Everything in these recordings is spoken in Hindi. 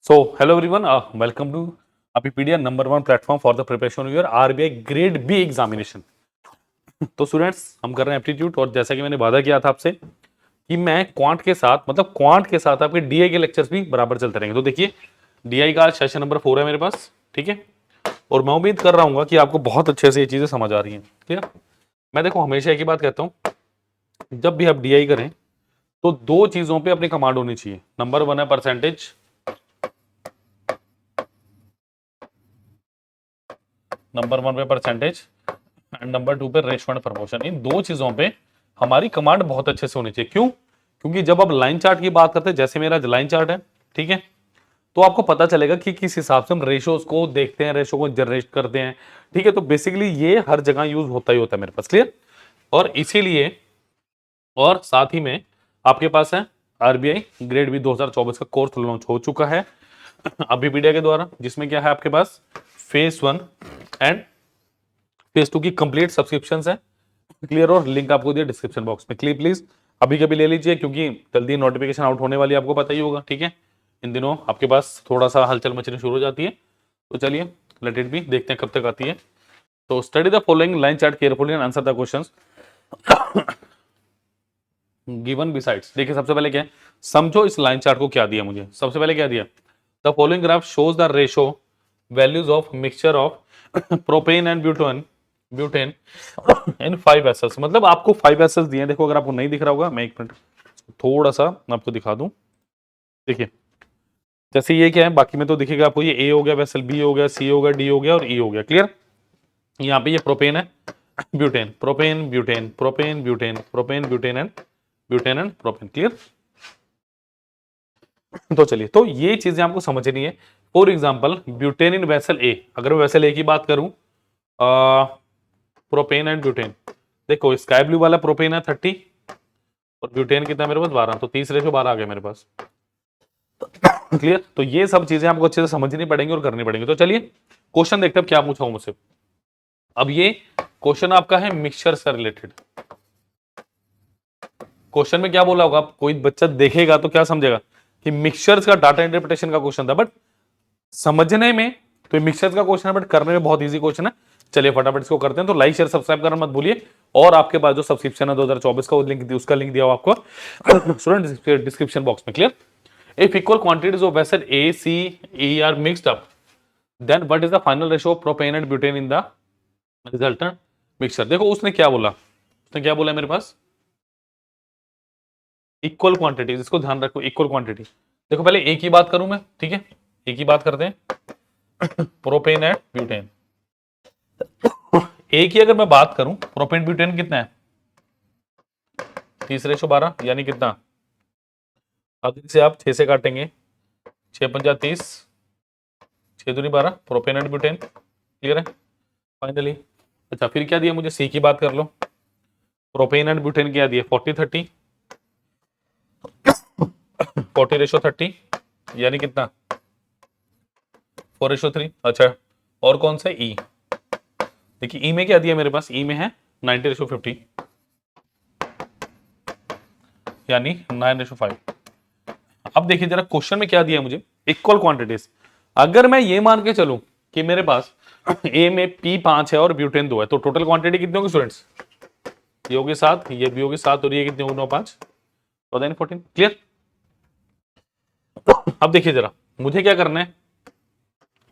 So, hello everyone, welcome to Apipedia number one platform for the preparation of your RBI Grade B examination. तो स्टूडेंट्स हम कर रहे हैं एप्टीट्यूड और जैसा कि मैंने वादा किया था आपसे कि मैं क्वांट के साथ मतलब क्वांट के साथ आपके डीआई के लेक्चर्स भी बराबर चलते रहेंगे। तो देखिए डीआई का सेशन नंबर 4 है मेरे पास, ठीक है। और मैं उम्मीद कर रहा हूँ कि आपको बहुत अच्छे से ये चीजें समझ आ रही हैं, ठीक है। मैं देखो हमेशा एक ही बात कहता हूँ, जब भी आप डीआई करें तो दो चीजों पे अपनी कमांड होनी चाहिए। नंबर 1 है परसेंटेज, नंबर 1 पे परसेंटेज एंड नंबर 2 पे रेशो एंड प्रमोशन। इन दो चीजों पे हमारी कमांड बहुत अच्छे से होनी चाहिए। क्यों? क्योंकि जब आप लाइन चार्ट की बात करते हैं, जैसे मेरा लाइन चार्ट है, ठीक है, तो आपको पता चलेगा कि किस हिसाब से हम रेशोज को देखते हैं, रेशो को जनरेट करते हैं, ठीक है। तो बेसिकली ये हर जगह यूज होता ही होता है मेरे पास, क्लियर। और इसीलिए और साथ ही में आपके पास है आरबीआई ग्रेड बी 2024 का कोर्स लॉन्च हो चुका है अभिपीडिया के द्वारा, जिसमें क्या है आपके पास फेज 1 एंड फेज 2 की कंप्लीट सब्सक्रिप्शन है, क्लियर। और लिंक आपको दिया डिस्क्रिप्शन बॉक्स में, क्लियर प्लीज अभी कभी ले लीजिए क्योंकि जल्दी नोटिफिकेशन आउट होने वाली है, आपको पता ही होगा, ठीक है। इन दिनों आपके पास थोड़ा सा हलचल मचनी शुरू हो जाती है। तो चलिए लेट इट बी, देखते हैं कब तक आती है। तो study the following line chart carefully and answer the questions given besides. देखिए सबसे पहले क्या है, समझो इस लाइन चार्ट को क्या दिया मुझे। सबसे पहले क्या दिया, the following graph shows the ratio values of mixture of propane and butane butane in 5 SS. मतलब आपको 5 एसएस दिए हैं। देखो अगर आपको नहीं दिख रहा होगा, मैं एक मिनट थोड़ा सा आपको दिखा दूं। देखिए जैसे ये क्या है, बाकी में तो दिखेगा आपको, ये ए हो गया, वेसल बी हो गया, सी हो गया, डी हो गया और ई हो गया, क्लियर। यहाँ पे ये प्रोपेन है, butane, propane butane, propane butane, propane butane and propane, clear. तो चलिए, तो ये चीजें आपको समझनी है। For example butane in vessel A, अगर मैं वेसल ए की बात करूं, प्रोपेन एंड ब्यूटेन, देखो स्काई ब्लू वाला प्रोपेन है 30 और ब्यूटेन कितना मेरे पास 12, तो 30:12 आ गया मेरे पास, क्लियर। तो ये सब चीजें आपको अच्छे से समझनी पड़ेंगी और करनी पड़ेंगी। तो चलिए क्वेश्चन देखते हैं क्या पूछा हूं मुझसे। अब ये क्वेश्चन आपका है मिक्सचर से रिलेटेड। क्वेश्चन में क्या बोला होगा, कोई बच्चा देखेगा तो क्या समझेगा कि मिक्सचर्स का डाटा इंटरप्रिटेशन का क्वेश्चन था, बट समझने में तो मिक्सचर्स का क्वेश्चन है, बट करने में बहुत इजी क्वेश्चन है। चलिए फटाफट इसको करते हैं। तो लाइक शेयर सब्सक्राइब करना मत भूलिए, और आपके पास जो सब्सक्रिप्शन है 2024 का, वो लिंक उसका लिंक दिया हुआ आपको स्टूडेंट डिस्क्रिप्शन बॉक्स में, clear. If equal quantities of vessel A C E are mixed up, then what is the final ratio of propane and butane in the resultant mixture. देखो उसने क्या बोला, उसने क्या बोला मेरे पास, इक्वल क्वांटिटीज, इसको ध्यान रखो, इक्वल क्वांटिटी। देखो पहले एक ही बात करूं मैं, ठीक है, एक ही बात करते हैं प्रोपेन एंड ब्यूटेन। एक ही अगर मैं बात करूं, प्रोपेन ब्यूटेन कितना है 30:12, यानी कितना, अब इसे आप 6 से काटेंगे, 6×5 = 30, 6×2 = 12, प्रोपेन एंड ब्यूटेन, क्लियर है फाइनली। अच्छा फिर क्या दिया मुझे, सी की बात कर लो, प्रोपेन एंड ब्यूटेन क्या दिया 40:30, 40:30, यानी कितना 4:3। अच्छा और कौन सा ई, देखिए ई में क्या दिया मेरे पास, ई में है 90:50, यानी 9:5। अब देखिए जरा क्वेश्चन में क्या दिया मुझे, इक्वल क्वांटिटीज। अगर मैं ये मान के चलूं कि मेरे पास ए में पी 5 है और ब्यूटेन 2 है, तो टोटल क्वांटिटी कितनी होगी स्टूडेंट्स, ये होगी 7, ये भी होगी 7 और ये कितनी होगी 9 5 14 14, क्लियर। अब देखिए जरा मुझे क्या करना है,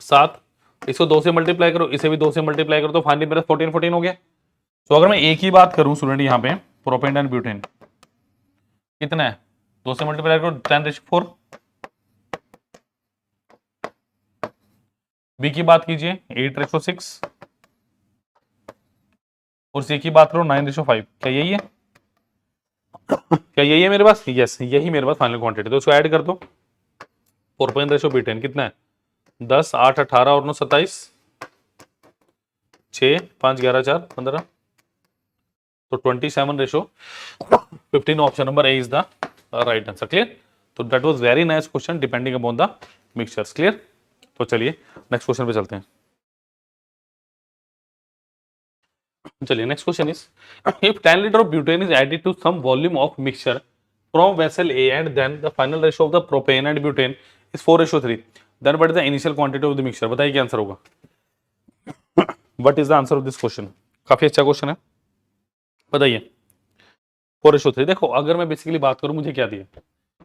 7, इसको 2 से मल्टीप्लाई करो, इसे भी 2 से मल्टीप्लाई करो, तो फाइनली मेरा 14 14 हो गया। तो अगर मैं एक ही बात करूं स्टूडेंट, यहाँ पे प्रोपेन एंड ब्यूटेन कितना है, 2 से मल्टीप्लाई करो 10⁴, बी की बात कीजिए 8:6 और सी की बात करो 9:5। क्या यही है, क्या यही है मेरे पास, यस यही मेरे पास फाइनल क्वांटिटी। तो इसको ऐड कर दो, प्रोपेन रेशो ब्यूटेन कितना है 10 8 18 और 9 27, 6 5 11 4 15, तो 27:15। Option number A is the right answer, clear. तो that was very nice question depending upon the mixtures, clear. तो चलिए नेक्स्ट क्वेश्चन पे चलते हैं। चलिए next question is, if 10 litre of butane is added to some volume of mixture from vessel A and then the final ratio of the propane and butane is 4:3, then what is the initial quantity of the mixture? बताइए क्या आंसर होगा? What is the answer of this question? काफी अच्छा क्वेश्चन है, बताइए। 4:3। देखो अगर मैं बेसिकली बात करूं, मुझे क्या दिया,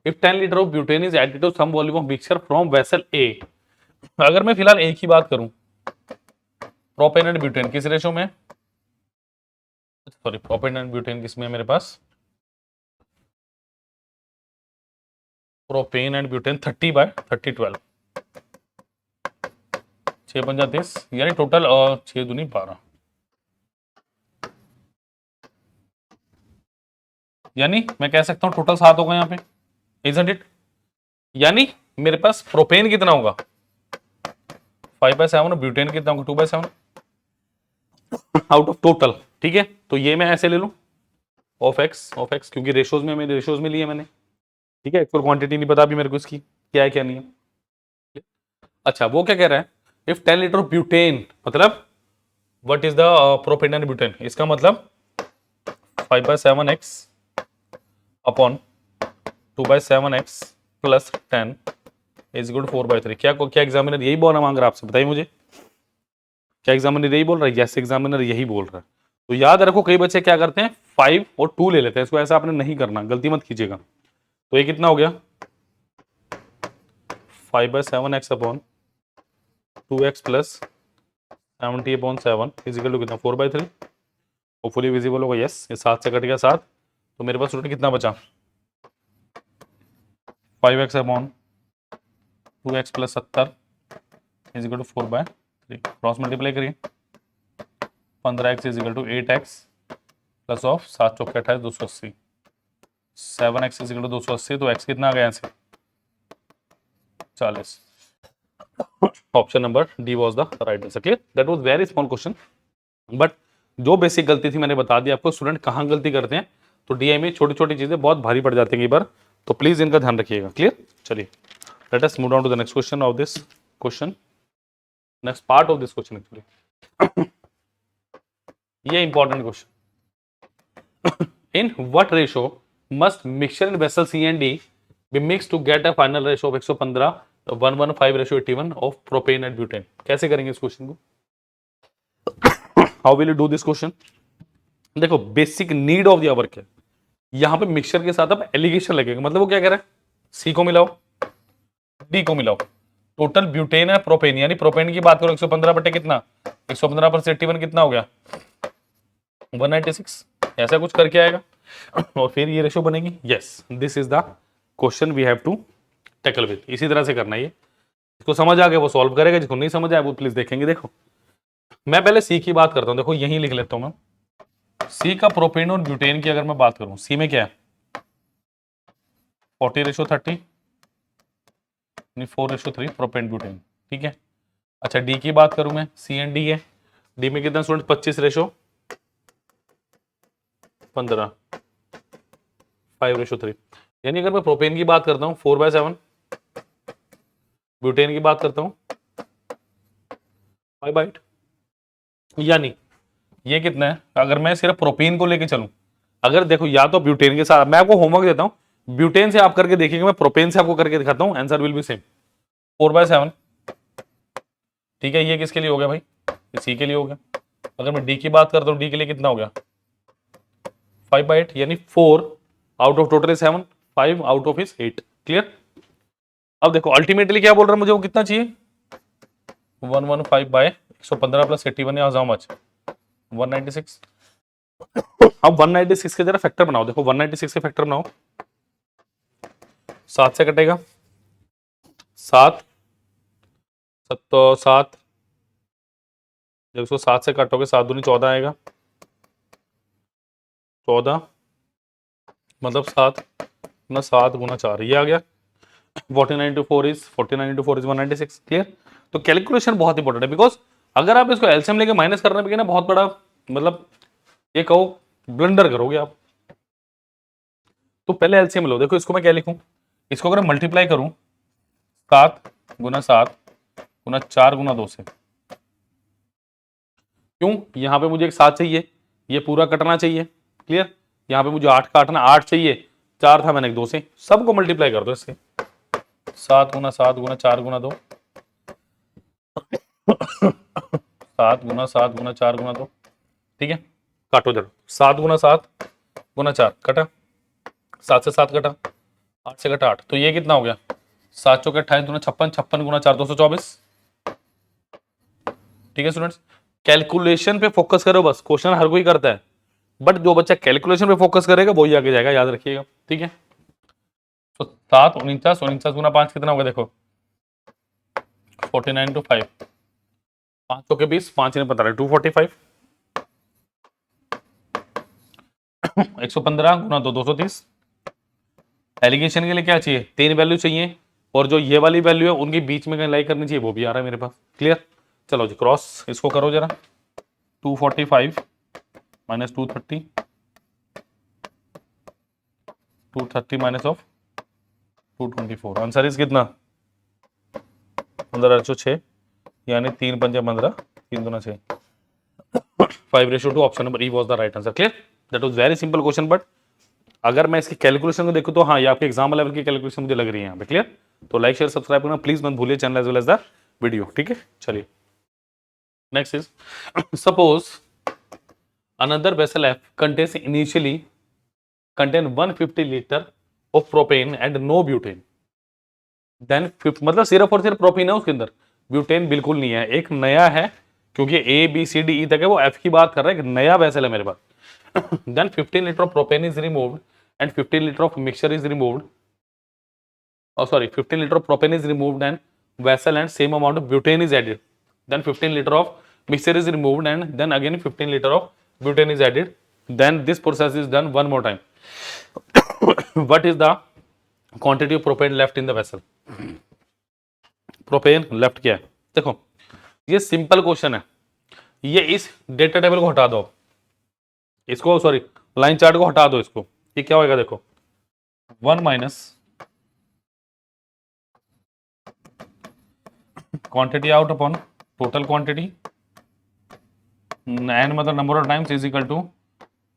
if 10 litre of butane is added to some volume of mixture from vessel A. अगर मैं फिलहाल एक ही बात करूं, प्रोपेन एंड ब्यूटेन किस रेशो में, सॉरी प्रोपेन एंड ब्यूटेन किस में है मेरे पास, प्रोपेन एंड ब्यूटेन 30/30 12, 6×5 = 30, यानी टोटल 6×2 = 12, यानी मैं कह सकता हूं टोटल 7 होगा यहाँ पे, इजंट इट? यानी मेरे पास प्रोपेन कितना होगा 5/7 और ब्यूटेन कितना होगा 2/7 आउट ऑफ टोटल। ठीक है, तो ये मैं ऐसे ले लूं ऑफ एक्स क्योंकि रेशोज में मैंने रेशोज में लिए मैंने। ठीक है, एक्चुअल क्वांटिटी नहीं पता अभी मेरे को इसकी क्या है क्या नहीं है। अच्छा वो क्या कह रहा है, इफ 10 लीटर ऑफ ब्यूटेन, मतलब what is the propane and butane, इसका मतलब 5/7x upon 2/7x plus 10 is equal to 4/3। क्या एग्जामिनर यही बोलना मांग रहा है आपसे? बताइए मुझे, क्या एग्जामिनर यही बोल रहा है? यस, एग्जामिनर यही बोल रहा है। तो याद रखो कई बच्चे क्या करते हैं 5 और 2 ले लेते हैं, इसको ऐसा आपने नहीं करना, गलती मत कीजिएगा। तो ये कितना हो गया 5/7x upon 2x plus 70/7 is equal to कितना 4/3। होपफुली विजिबल होगा, यस। ये 7 से कट गया 7, तो मेरे पास स्टूडेंट कितना बचा 5x upon 2x plus 70 is equal to 4/3। Cross multiply करिए, 15x is equal to 8x plus of 7 चौके 28 280, 7x इज इक्वल टू 280, तो x कितना आ गया यहाँ से 40। Option number D was the right answer. Clear? That was very small question, but जो बेसिक गलती थी मैंने बता दिया आपको। स्टूडेंट कहाँ गलती करते हैं, तो डीआई में छोटी छोटी चीजें बहुत भारी पड़ जाती हैं कई बार, तो प्लीज इनका ध्यान रखिएगा। क्लियर? चलिए let us move on to the next question of this question, next part of this question actually. ये important question, in what ratio must mixture in vessel C and D be mix to get a final ratio of 115 1:5:81 of propane and butane? कैसे करेंगे इस क्वेश्चन को? How will you do this question? देखो basic need of the hour क्या, यहां पे मिक्सचर के साथ अब एलिगेशन लगेगा, मतलब वो क्या कह रहा है सी को मिलाओ डी को मिलाओ, टोटल ब्यूटेन है प्रोपेन, यानी प्रोपेन की बात करो 115 बटे कितना 115 पर 81 कितना हो गया 196, ऐसा कुछ करके आएगा और फिर ये रेशो बनेगी। Yes, this is the question we have to tackle with. इसी तरह से करना है ये, इसको समझ आ गया वो सॉल्व करेगा, जिसको नहीं समझ आया वो प्लीज देखेंगे। देखो मैं पहले सी की बात करता हूं, देखो यही लिख लेता हूं मैं। सी का प्रोपेन और ब्यूटेन की अगर मैं बात करूं, सी में क्या है 40:30 4:3 प्रोपेन ब्यूटेन। ठीक है, अच्छा डी की बात करूं मैं, सी एंड डी है, डी में कितना स्टूडेंट 25:15 5:3, यानी अगर मैं प्रोपेन की बात करता हूं 4/7, ब्यूटेन की बात करता हूं 5/8, यानी ये कितना है अगर मैं सिर्फ प्रोपेन को लेके चलूं। अगर देखो या तो ब्यूटेन के साथ, मैं आपको होमवर्क देता हूं, ब्यूटेन से आप करके देखिएगा, मैं प्रोपेन से आपको करके दिखाता हूं, आंसर विल बी सेम 4/7। ठीक है, ये किसके लिए हो गया भाई, सी के लिए हो गया। अगर मैं डी की बात करता हूं, डी के लिए कितना हो गया 5/8, यानी 4 out of total 7, 5 out of is 8। Clear? अब देखो अल्टीमेटली क्या बोल रहा है मुझे, वो कितना चाहिए 115/115 प्लस 81 या हाउ मच 196। अब 196 के जरा फैक्टर बनाओ, देखो 196 के फैक्टर बनाओ, 7 से कटेगा 7 7, जब इसको 7 से काटोगे 7 दूनी 14 आएगा, 14 मतलब 7 ना 7 गुना 4 ये आ गया 49 इज 196। क्लियर? तो कैलकुलेशन बहुत इंपॉर्टेंट है, बिकॉज अगर आप इसको एलसीएम लेके माइनस करने पे ना बहुत बड़ा मतलब ये कहो ब्लंडर करोगे आप। तो पहले एलसीएम लो, देखो इसको मैं क्या लिखूं, इसको अगर मल्टीप्लाई करूं 7 गुना 7 गुना 4 गुना 2 से, क्यों यहां पे मुझे एक 7 चाहिए, ये पूरा कटना चाहिए। क्लियर? यहां पे मुझे 8 काटना, 8 चाहिए, 4 था मैंने एक 2 से, सबको मल्टीप्लाई कर दो इससे, 7 गुना 7 गुना 4 गुना 2, 7 गुना 7 गुना 4 गुना 2, ठीक है। काटो जरा, 7 गुना 7 गुना 4 कटा, 7 से 7 कटा, 8 से कटा 8, तो ये कितना हो गया, 7 चौके 28 दूना 56, 56 गुना 4 224, ठीक है स्टूडेंट्स। कैलकुलेशन पे फोकस करो बस, क्वेश्चन हर कोई करता है, बट जो बच्चा कैलकुलेशन पे फोकस करेगा वही आगे जाएगा, याद रखिएगा, ठीक है। तो 7 49 49 गुना 5 कितना होगा देखो, 49 to 5, 5 चौके 20, 5 ने 15 245, 115 गुना 2 230। एलिगेशन के लिए क्या चाहिए, 3 वैल्यू चाहिए, और जो ये वाली वैल्यू है उनके बीच में कहीं लाई करनी चाहिए, वो भी आ रहा है मेरे पास, क्लियर। चलो जी क्रॉस इसको करो जरा, 245 minus 230, 230 minus of 224, answer is कितना 15/6, यानी 3 पंजे 15, 3 दूना 6, 5:2, option number E was the right answer, clear. That was very simple question, but अगर मैं इसकी कैलकुलेशन को देखूं तो हाँ, ये आपके एग्जाम लेवल की कैलकुलेशन मुझे लग रही है यहाँ पे, क्लियर। तो लाइक शेयर सब्सक्राइब करना प्लीज मत भूलिए, channel as well as the video, ठीक है। चलिए next is suppose another vessel F contains initially contain 150 liter of propane and no butane, then मतलब सिर्फ और सिर्फ प्रोपेन है उसके अंदर, ब्यूटेन बिल्कुल नहीं है, एक नया है, क्योंकि A B C D E तक है, वो एफ की बात कर रहा है, एक नया वेसल है मेरे पास। then 15 liter of propane is removed and 15 liter of mixture is removed, oh sorry, 15 liter of propane is removed and vessel and same amount of butane is added, then 15 liter of mixture is removed and then again 15 liter of butane is added, then this process is done one more time. What is the quantity of propane left in the vessel? Propane left क्या है, देखो ये सिंपल क्वेश्चन है, ये इस डेटा टेबल को हटा दो, इसको सॉरी लाइन चार्ट को हटा दो, इसको ये क्या होगा देखो, 1 minus quantity out upon total quantity, n मतलब number of times is equal to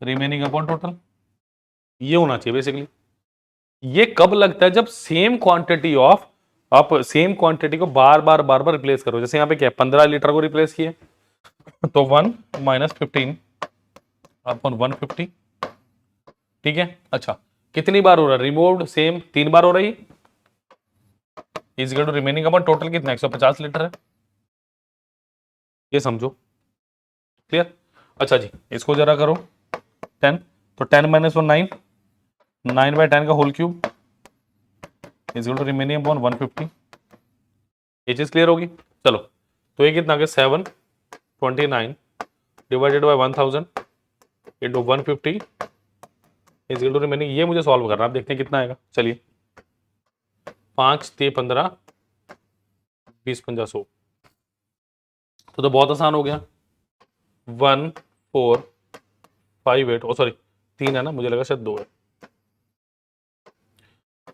remaining upon total, ये होना चाहिए बेसिकली। ये कब लगता है, जब सेम क्वांटिटी ऑफ, आप सेम क्वांटिटी को बार बार रिप्लेस करो, जैसे यहाँ पे क्या है 15 लीटर को रिप्लेस किए, तो 1 माइनस 15 अपॉन 150, ठीक है। अच्छा कितनी बार हो रहा है, रिमूव्ड सेम 3 बार हो रही, is equal to remaining upon total कितना 150 लीटर है, ये समझो, क्लियर। अच्छा जी इसको जरा करो 10, तो 10 माइनस 1 9, 9/10 का whole cube is equal to remaining upon 150, ये चीज क्लियर होगी। चलो तो ये कितना आ गया 729 divided by 1000 into 150 is equal to remaining, ये मुझे सॉल्व करना, आप देखते हैं कितना आएगा, चलिए 5 3 15 20 50 100, तो बहुत आसान हो गया, 1 4 5 8, ओ सॉरी 3 है ना, मुझे लगा शायद 2 है,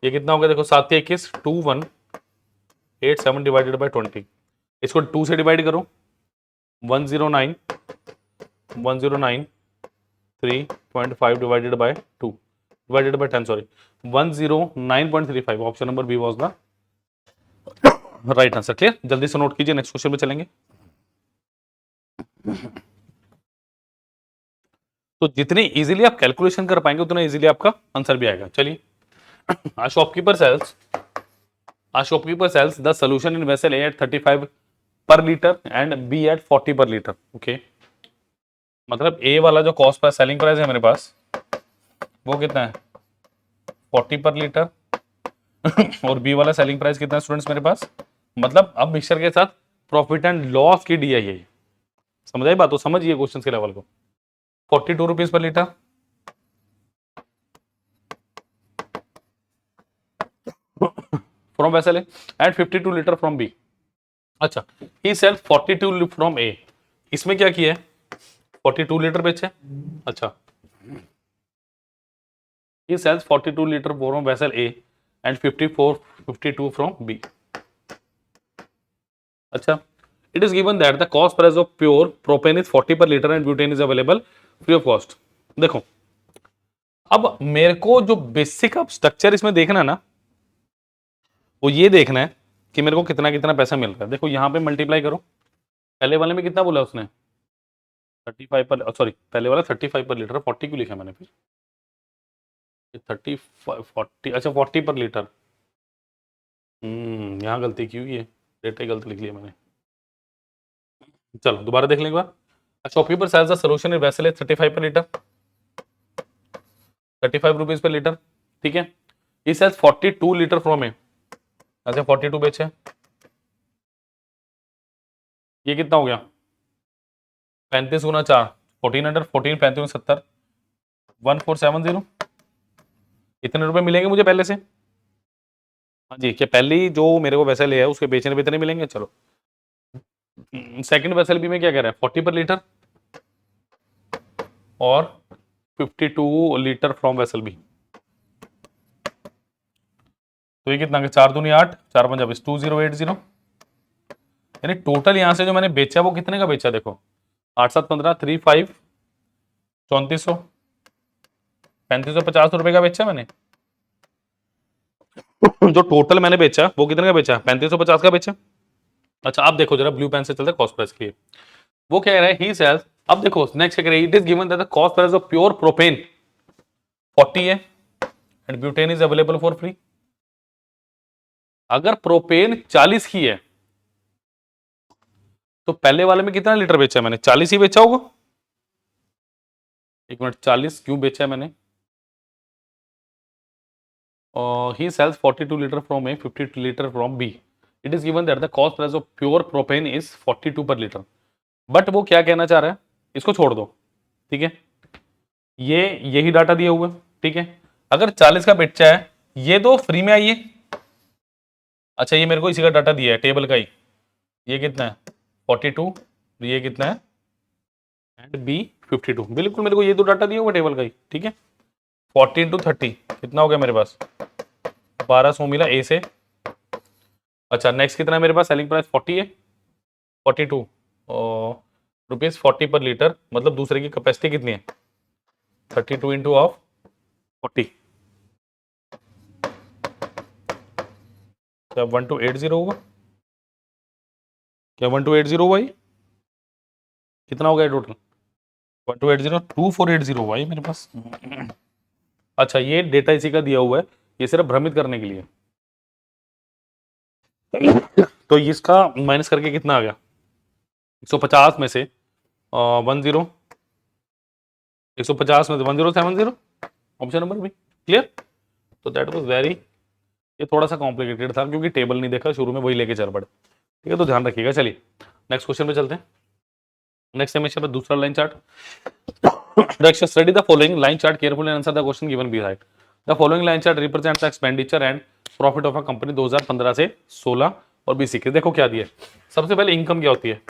ये कितना हो गया देखो 7 21 2 1 8 7 डिवाइडेड बाय 20, इसको 2 से डिवाइड करो, 109 3.5 divided by 2 divided by 10, sorry 109.35, option number B was the right answer, clear. जल्दी से नोट कीजिए, नेक्स्ट क्वेश्चन पे चलेंगे। तो जितने इजीली आप कैलकुलेशन कर पाएंगे उतना इजीली आपका आंसर भी आएगा। चलिए A shopkeeper sells the solution in vessel A at 35 per liter and B at 40 per liter, okay? मतलब A वाला जो कॉस्ट प्राइस सेलिंग प्राइस है मेरे पास वो कितना है 40 पर लीटर और B वाला सेलिंग प्राइस कितना है स्टूडेंट्स मेरे पास, मतलब अब मिक्सचर के साथ प्रॉफिट एंड लॉस की DI है, समझ आई बात, तो समझिए क्वेश्चन के लेवल को। 42 rupees per litre from vessel A and 52 liter from B। अच्छा he sells 42 from A, इसमें क्या किया है 42 लीटर बेचे, अच्छा he sells 42 liter from vessel A and 52 from B। अच्छा it is given that the cost price of pure propane is 40 per liter and butane is available free of cost। देखो अब मेरे को जो बेसिक अब स्ट्रक्चर इसमें देखना है ना, वो ये देखना है कि मेरे को कितना कितना पैसा मिल रहा है। देखो यहाँ पे मल्टीप्लाई करो, पहले वाले में कितना बोला उसने 35 पर, सॉरी पहले वाला 35 पर लीटर, 40 क्यों लिखा मैंने फिर, 40, अच्छा 40 पर लीटर। यहाँ गलती की हुई है, डेट ही गलत लिख लिया मैंने। चलो दोबारा देख लें एक बार। Shopkeeper sells the solution in vessel 35 per litre, 35 rupees per litre, ठीक है। ये सेल्स 42 लीटर फ्रॉम है, अच्छा 42 बेचे, ये कितना हो गया 35 गुना 4, 1400, 14 35 70, 1470। इतने रुपए मिलेंगे मुझे पहले से, हाँ जी, क्या पहले जो मेरे को वैसे ले है उसके बेचने पे इतने मिलेंगे। चलो सेकंड वेसल बी में क्या कह रहा है 40 पर लीटर और 52 लीटर फ्रॉम वेसल बी, तो ये कितना 4 दूनी 8, 4 पंजा 2080, यानी टोटल यहां से जो मैंने बेचा वो कितने का बेचा, देखो 8 7 15 35 3400, 3550 रुपए का बेचा मैंने। जो टोटल मैंने बेचा वो कितने का बेचा, 3550 का बेचा। अच्छा आप देखो जरा ब्लू पेन से चलते कॉस्ट प्राइस के लिए, वो कह रहा है ही सेल्स, अब देखो नेक्स्ट क्या कह रहा है, it is given that the cost price of pure propane 40 है and butane is available for free. अगर प्रोपेन 40 की है तो पहले वाले में कितना लीटर बेचा है मैंने, 40 ही बेचा होगा। एक मिनट, 40 क्यों बेचा है मैंने, he sells 42 liter from A, 50 liter from B. It is given that the cost price of pure propane is 42 per liter. But वो क्या कहना चाह रहा है, इसको छोड़ दो, ठीक है, ये यही डाटा दिया हुआ है, ठीक है। अगर 40 का बेचा है, ये तो फ्री में आई है, अच्छा ये मेरे को इसी का डाटा दिया है टेबल का ही, ये कितना है 42, ये कितना है एंड बी 52, बिल्कुल मेरे को ये तो डाटा दिया हुआ टेबल का ही, ठीक है। 14 to 30 कितना हो गया मेरे पास 1200 मिला ए से। अच्छा नेक्स्ट कितना है मेरे पास, सेलिंग प्राइस 40 है, 42 रुपीज 40 पर लीटर, मतलब दूसरे की कैपेसिटी कितनी है 32 इंटू ऑफ 40, क्या 1280 होगा, क्या 1280 हुआ ये, कितना हो गया टोटल 1280, 2480 हुआ ये मेरे पास। अच्छा ये डेटा इसी का दिया हुआ है, ये सिर्फ भ्रमित करने के लिए, तो इसका माइनस करके कितना आ गया 150 में से 150 में से 1070, ऑप्शन नंबर बी क्लियर। तो दैट वाज वेरी, ये थोड़ा सा कॉम्प्लिकेटेड था क्योंकि टेबल नहीं देखा शुरू में, वही लेके चल पड़े, ठीक है, तो ध्यान रखिएगा। चलिए नेक्स्ट क्वेश्चन पे चलते हैं। नेक्स्ट सेमेस्टर पर दूसरा line chart, next study the following line chart carefully and answer the question given behind. The following line chart represents the expenditure and profit of a company 2015 से 16 और 20 के। देखो क्या दिया है, सबसे पहले इनकम क्या होती है,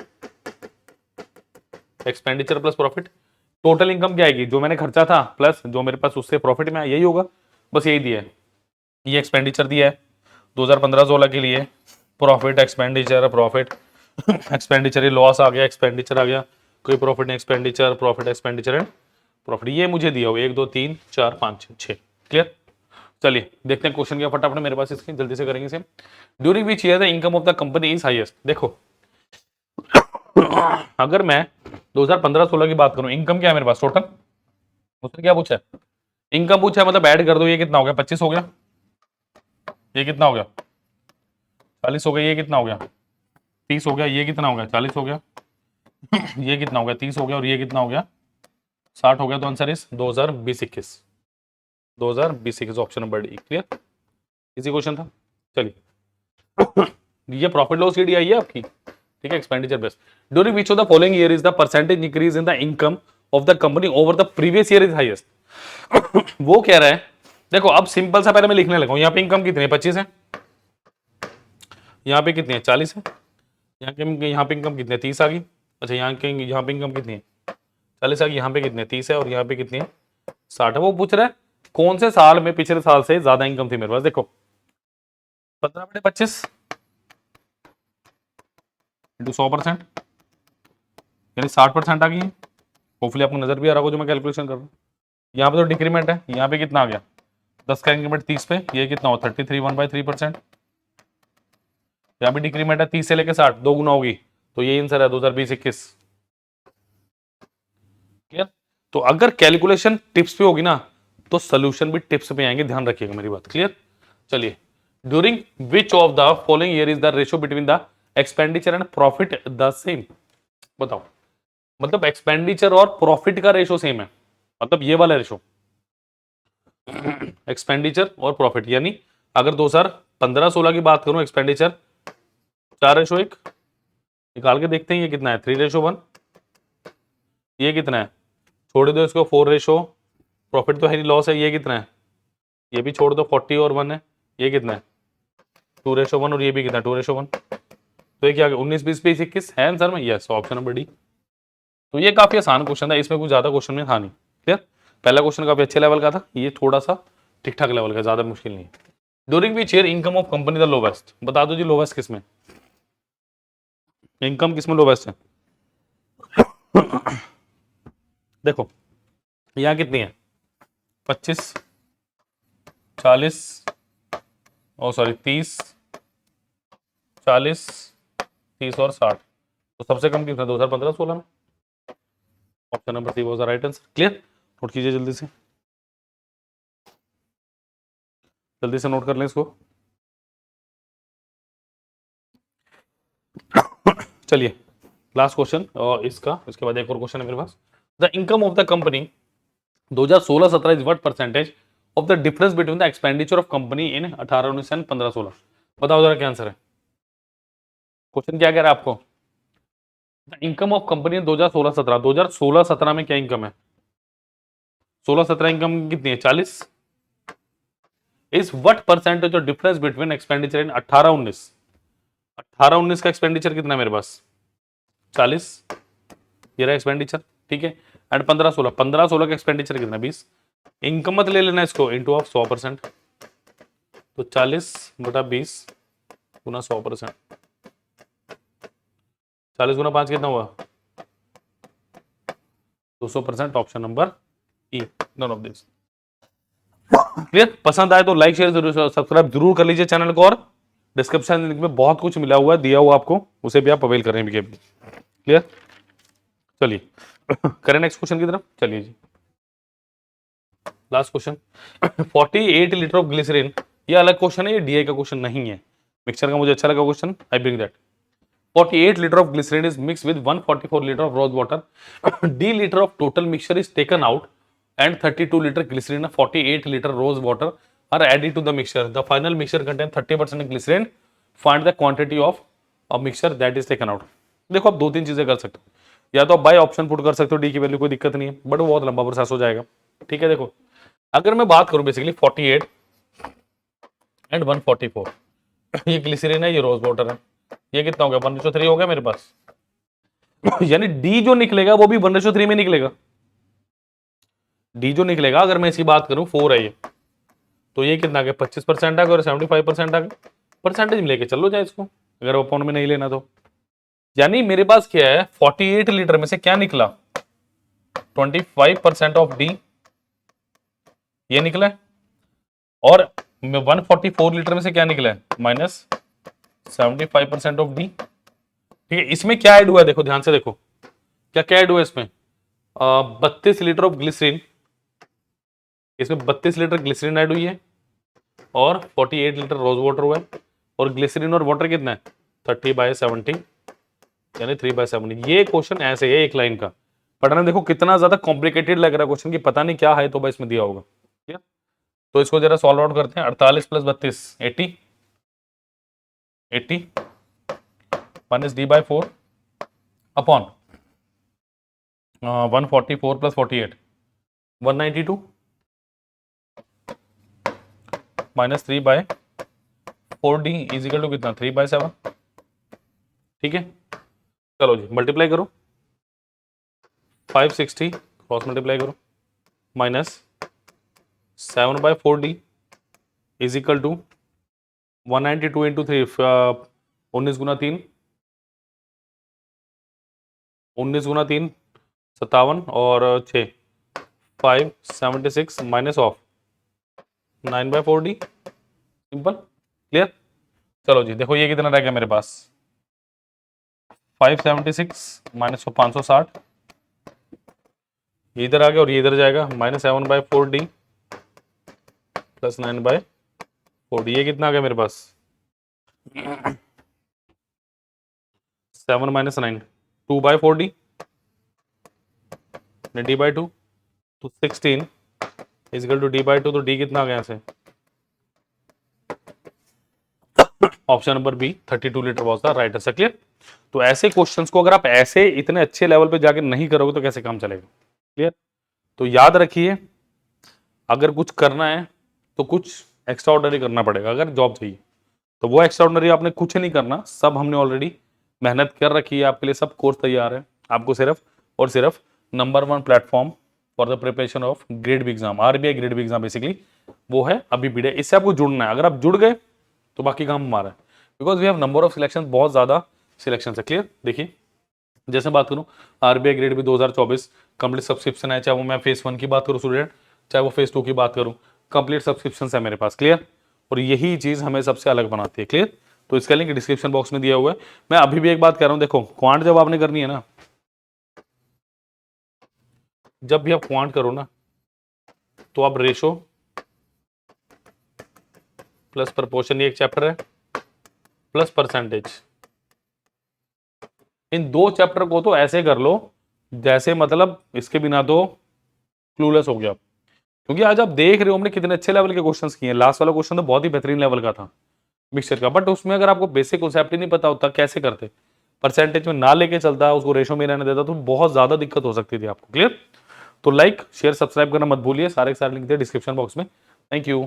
expenditure plus profit, total income क्या आएगी, जो मैंने खर्चा था प्लस जो मेरे पास उससे प्रॉफिट में आया, यही होगा, बस यही दिया है। ये एक्सपेंडिचर दिया है 2015-16 के लिए, profit expenditure profit expenditure, loss आ गया, एक्सपेंडिचर आ गया, कोई प्रॉफिट नहीं, expenditure profit expenditure and profit, ये मुझे दिया हो 1 2 3 4 5 6, क्लियर। चलिए देखते हैं क्वेश्चन क्या फटाफट मेरे पास, इसके जल्दी से करेंगे इसे। During which year the income of the company is highest. देखो अगर मैं 2015-16 की बात करूं, इनकम क्या है मेरे पास टोटल, उसने क्या पूछा है, इनकम पूछा है, मतलब ऐड कर दो, ये कितना हो गया 25 हो गया, ये कितना हो गया 40 हो गया, ये कितना हो गया 30 हो गया, ये कितना हो गया 40 हो गया, ये कितना हो गया 30 हो गया, और ये कितना हो गया 60 हो गया। तो answer is 2020-21, 2020-21 option number D, clear, easy question था। चलिए ये प्रॉफिट लॉस शीट आई है आपकी, ठीक है, expenditure base. During which of the following year is the percentage increase in the income of the company over the previous year is highest. वो कह रहा है, देखो अब सिंपल सा पहले मैं लिखने लगा हूं, यहाँ पे इनकम कितनी है 25 है, यहाँ पे कितनी है 40 है, यहाँ पे इनकम कितनी है 30 आ गई, अच्छा यहाँ पे इनकम कितनी है 40 आ गई, यहाँ पे कितनी है 30 है, और यहाँ पे कितनी है 60 है। वो पूछ रहा है कौन से साल में पिछले साल से ज्यादा इनकम थी मेरे पास। देखो 15/25 इंटू 100%, यानी 60% आ गई है। होपफुली आपको नजर भी आ रहा होगा जो मैं कैलकुलेशन कर रहा हूँ। यहाँ पे तो डिक्रीमेंट है, यहाँ पे कितना आ गया 10 का इंक्रीमेंट 30 पे, ये कितना हो 33 1/3%, यहाँ भी डिक्रीमेंट है 30 से लेकर 60, 2 गुना होगी, तो ये आंसर है 2020-21। क्लियर? तो अगर कैलकुलेशन टिप्स पे होगी ना तो सोल्यूशन भी टिप्स पे आएंगे, ध्यान रखिएगा मेरी बात। क्लियर? चलिए, during which of the following year is the ratio between the expenditure and profit the same? बताओ, मतलब एक्सपेंडिचर और प्रॉफिट का रेशियो सेम है, मतलब ये वाला रेशियो एक्सपेंडिचर और प्रॉफिट, यानी अगर 2015-16 की बात करूं, एक्सपेंडिचर 4:1, निकाल के देखते हैं ये कितना है, 3:1। ये कितना है, छोड़ दो इसको, 4:, प्रॉफिट तो है नहीं, लॉस है, ये कितना है, ये भी छोड़ दो, 40 और 1 है, ये कितना है 2:1, और ये भी कितना है 2:1। तो ये क्या 19, 20, 20, 21 है आंसर में, यस, ऑप्शन नंबर डी। तो ये काफी आसान क्वेश्चन था, इसमें कुछ ज्यादा क्वेश्चन में था नहीं। क्लियर? पहला क्वेश्चन काफी अच्छे लेवल का था, ये थोड़ा सा ठीक ठाक लेवल का, ज्यादा मुश्किल नहीं है। During which year income of company the lowest? बता दो जी, लोवेस्ट किसमें, इनकम किसमें लोवेस्ट है? देखो यहां कितनी है, 25, 40, ओ सॉरी 30, 40, 30 और 60, तो सबसे कम कितना 2015-16 में, option number she was the right answer. Clear? Note कीजिए जल्दी से, जल्दी से नोट कर लें इसको। चलिए लास्ट क्वेश्चन और इसके बाद एक और क्वेश्चन है मेरे पास। The income of the company 2016-17 is what percentage of the difference between the expenditure of company in 18-19 and 15-16? बताओ जरा क्या आंसर है। क्वेश्चन क्या कह रहा है आपको, द इनकम ऑफ कंपनी 2016-17, 2016-17 में क्या इनकम है, 16-17 इनकम कितनी है 40, is what percentage of difference between expenditure in 18-19? 18-19 का एक्सपेंडिचर कितना है मेरे पास 40, ये रहा एक्सपेंडिचर, ठीक है, एंड 15-16, 15-16 का एक्सपेंडिचर कितना 20, इनकम मत ले लेना इसको, इंटू ऑफ 100%, तो 40/20 गुना 100%, 40 गुना 5 कितना हुआ 200%, option number E, none of this. Clear? पसंद आए तो लाइक शेयर जरूर, सब्सक्राइब जरूर कर लीजिए चैनल को, और डिस्क्रिप्शन लिंक में बहुत कुछ मिला हुआ है, दिया हुआ आपको, उसे भी आप अवेल कर रहे हैं। क्लियर? चलिए करें नेक्स्ट क्वेश्चन की तरफ, चलिए जी last question. 48 litre of glycerine, ये अलग क्वेश्चन है, ये डीआई का क्वेश्चन नहीं है, मिक्सचर का मुझे अच्छा लगा question, I bring that. 48 liter of glycerin is mixed with 144 liter of rose water. D liter of total mixture is taken out and 32 liter glycerin and 48 liter rose water are added to the mixture. The final mixture contains 30% glycerin. Find the quantity of a mixture that is taken out. देखो आप दो तीन चीजें कर सकते हो, या तो आप बाय ऑप्शन पुट कर सकते हो, डी की वैल्यू कोई दिक्कत नहीं है, बट वो बहुत लंबा प्रोसेस हो जाएगा। ठीक है, देखो अगर मैं बात करूं बेसिकली 48 एंड 144, ये ग्लिसरीन है, ये रोज वाटर है, ये कितना हो गया 1:3 हो गया मेरे पास, यानी डी जो निकलेगा वो भी 1:3 में निकलेगा। डी जो निकलेगा अगर मैं इसकी बात करूं 4 है ये, तो ये कितना आ गया 25% आ गया, और 75% आ गया, परसेंटेज में लेके चलो जाए इसको, अगर अपॉन में नहीं लेना तो। यानी मेरे पास क्या है 48 लीटर में से क्या निकला 25% ऑफ डी, ये निकला है, और 144 लीटर में से क्या निकला है -75% ऑफ डी। ठीक है, इसमें क्या ऐड हुआ है देखो ध्यान से, देखो क्या क्या ऐड हुआ है इसमें, 32 लीटर ऑफ ग्लिसरीन, इसमें 32 लीटर ग्लिसरीन ऐड हुई है, और 48 लीटर रोज वाटर हुआ है, और ग्लिसरीन और वाटर कितना है 30/70, यानी 3/7। ये क्वेश्चन ऐसे है एक लाइन का, पढ़ना देखो कितना ज्यादा कॉम्प्लिकेटेड लग रहा है क्वेश्चन की, पता नहीं क्या है, तो भाई इसमें दिया होगा। ठीक है, तो इसको जरा सॉल्व आउट करते हैं। 48 + 32 80 minus D/4 upon 144 + 48 192 minus 3/4D is equal to कितना 3/7। ठीक है, चलो जी मल्टीप्लाई करो, 560 क्रॉस मल्टीप्लाई करो, minus 7/4D is equal to 192 into 3, 19 गुना 3, 19 गुना 3 57, और 6 576 minus of 9/4D, simple. Clear? चलो जी देखो ये कितना रह गया मेरे पास 576 माइनस 560, ये इधर आ गया और ये इधर जाएगा -7/4d प्लस 9/4d, ये कितना आ गया मेरे पास 7 - 9 2/4d d/2 तो 16 इजकल टू d/2, तो d कितना आ गया यहाँ से option number B 32 litre was the right answer. Clear. तो ऐसे क्वेश्चंस को अगर आप ऐसे इतने अच्छे लेवल पे जाके नहीं करोगे तो कैसे काम चलेगा। क्लियर। तो याद रखिए अगर कुछ करना है तो कुछ एक्स्ट्रा ऑर्डिनरी करना पड़ेगा। अगर जॉब चाहिए तो वो एक्स्ट्रा ऑर्डिनरी आपने कुछ नहीं करना, सब हमने ऑलरेडी मेहनत कर रखी है आपके लिए, सब कोर्स तैयार है। आपको सिर्फ और सिर्फ number 1 platform for the preparation of grade B exam, RBI grade B exam basically वो है अभी बीडे। इससे आपको जुड़ना है। अगर आप जुड़ गए तो बाकी काम हमारा है, because we have number of selection, बहुत ज्यादा सिलेक्शन है। क्लियर। देखिए जैसे बात करूं RBI grade B 2024 complete subscription है, चाहे वो मैं फेज 1 की बात करूं स्टूडेंट, चाहे वो फेज 2 की बात करूं, कंप्लीट सब्सक्रिप्शन है मेरे पास। क्लियर। और यही चीज हमें सबसे अलग बनाती है। क्लियर। तो इसका लिंक डिस्क्रिप्शन बॉक्स में दिया हुआ है। मैं अभी भी एक बात कर रहा हूं, देखो क्वांट जब आपने करनी है ना, जब भी आप क्वांट करो ना तो आप रेशो प्लस प्रपोर्शन, ये एक चैप्टर है, प्लस परसेंटेज, इन दो चैप्टर को तो ऐसे कर लो जैसे मतलब इसके बिना तो क्लूलेस हो गया। क्योंकि आज आप देख रहे हो हमने कितने अच्छे लेवल के क्वेश्चंस किए हैं। लास्ट वाला क्वेश्चन तो बहुत ही बेहतरीन लेवल का था मिक्सचर का, बट उसमें अगर आपको बेसिक कॉन्सेप्ट ही नहीं पता होता कैसे करते, परसेंटेज में ना लेके चलता, उसको रेशो में रहने देता, तो बहुत ज्यादा दिक्कत हो सकती थी आपको। क्लियर। तो लाइक शेयर सब्सक्राइब करना मत भूलिए। सारे के सारे लिंक थे डिस्क्रिप्शन बॉक्स में। Thank you.